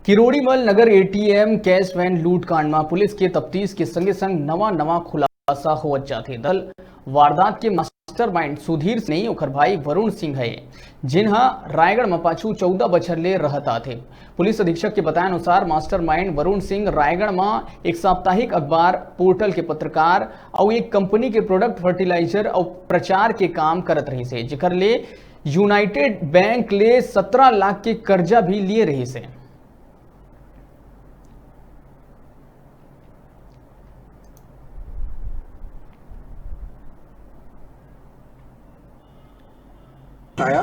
किरोड़ीमल नगर ATM cash van लूट कांड में पुलिस के तफ्तीश के संगे संग नवा खुलासा होवत जाथे। दल वारदात के मास्टरमाइंड सुधीर नहीं ओखर भाई वरुण सिंह है, जिन्हा रायगढ़ में पाछू 14 बछर ले रहता थे। पुलिस अधीक्षक के बताए अनुसार मास्टरमाइंड वरुण सिंह रायगढ़ में एक साप्ताहिक अखबार पोर्टल के पत्रकार और एक कंपनी के प्रोडक्ट फर्टिलाइजर और प्रचार के काम करत रही से, जिकर ले यूनाइटेड बैंक ले 17 लाख के कर्जा भी लिए रही से। आया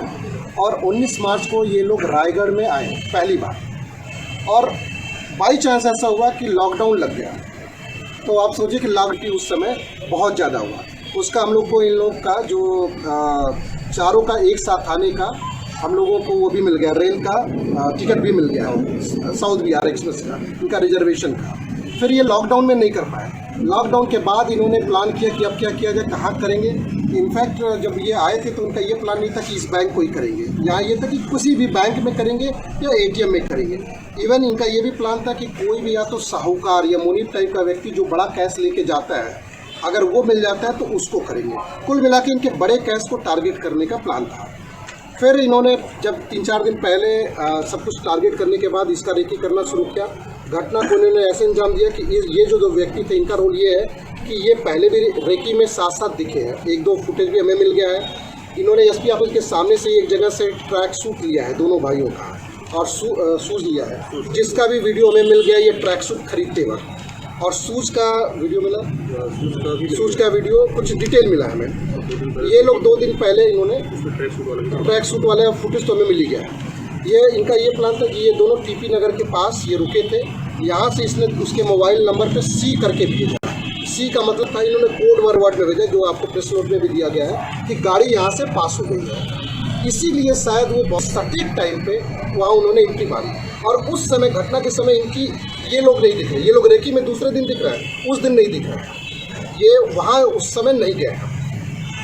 और 19 मार्च को ये लोग रायगढ़ में आए पहली बार, और बाई चांस ऐसा हुआ कि लॉकडाउन लग गया। तो आप सोचिए कि लागत उस समय बहुत ज़्यादा हुआ। उसका हम लोग को इन लोग का जो चारों का एक साथ आने का हम लोगों को वो भी मिल गया, रेल का टिकट भी मिल गया, साउथ बिहार एक्सप्रेस का, इनका रिजर्वेशन का। फिर ये लॉकडाउन में नहीं कर पाए। लॉकडाउन के बाद इन्होंने प्लान किया कि अब क्या किया जाए, कहाँ करेंगे। इनफैक्ट जब ये आए थे तो उनका ये प्लान नहीं था कि इस बैंक को ही करेंगे, यहाँ ये था कि किसी भी बैंक में करेंगे या एटीएम में करेंगे। इवन इनका ये भी प्लान था कि कोई भी या तो साहूकार या मुनीब टाइप का व्यक्ति जो बड़ा कैश लेके जाता है, अगर वो मिल जाता है तो उसको करेंगे। कुल मिला के इनके बड़े कैश को टारगेट करने का प्लान था। फिर इन्होंने जब 3-4 दिन पहले सब कुछ टारगेट करने के बाद इसका रेकी करना शुरू किया। घटना को इन्होंने ऐसे अंजाम दिया कि ये जो 2 व्यक्ति थे, इनका रोल ये है कि ये पहले भी रेकी में साथ साथ दिखे हैं। 1-2 फुटेज भी हमें मिल गया है। इन्होंने एसपी ऑफिस के सामने से एक जगह से ट्रैक सूट लिया है दोनों भाइयों का, और शूज़ लिया है, जिसका भी वीडियो हमें मिल गया ये ट्रैक सूट खरीदते वक्त। और शूज़ का वीडियो मिला, शूज़ का वीडियो कुछ डिटेल मिला हमें। ये लोग 2 दिन पहले इन्होंने ट्रैक सूट वाले फुटेज तो हमें मिल गया है। ये इनका ये प्लान था कि ये दोनों टीपी नगर के पास ये रुके थे। यहाँ से इसने उसके मोबाइल नंबर पे सी करके भेजा। सी का मतलब था, इन्होंने कोड वर्ड में भेजा, जो आपको प्रेस नोट में भी दिया गया है कि गाड़ी यहाँ से पास हो गई है। इसीलिए शायद वो बहुत सटीक टाइम पे वहाँ उन्होंने एंट्री मारी। और उस समय घटना के समय इनकी ये लोग नहीं दिख रहे। ये लोग रेकी में दूसरे दिन दिख रहा है, उस दिन नहीं दिख रहा है। ये वहाँ उस समय नहीं गए।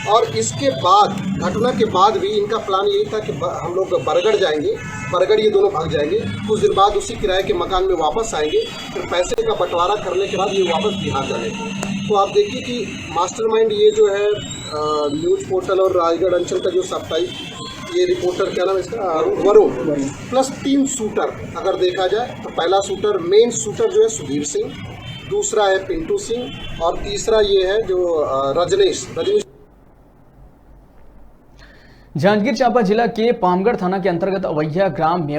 और इसके बाद घटना के बाद भी इनका प्लान यही था कि हम लोग बरगढ़ जाएंगे, बरगढ़ ये दोनों भाग जाएंगे, कुछ दिन बाद उसी किराए के मकान में वापस आएंगे, फिर पैसे का बंटवारा करने के बाद ये वापस बिहार जाएंगे। तो आप देखिए कि मास्टरमाइंड ये जो है न्यूज़ पोर्टल और रायगढ़ अंचल का जो साप्ताहिक ये रिपोर्टर, क्या नाम है इसका, वरुण, प्लस 3 शूटर अगर देखा जाए तो पहला शूटर, मेन शूटर जो है सुधीर सिंह, दूसरा है पिंटू सिंह, और तीसरा ये है जो रजनीश। जांजगीर चांपा जिला के पामगढ़ थाना के अंतर्गत अवैया ग्राम में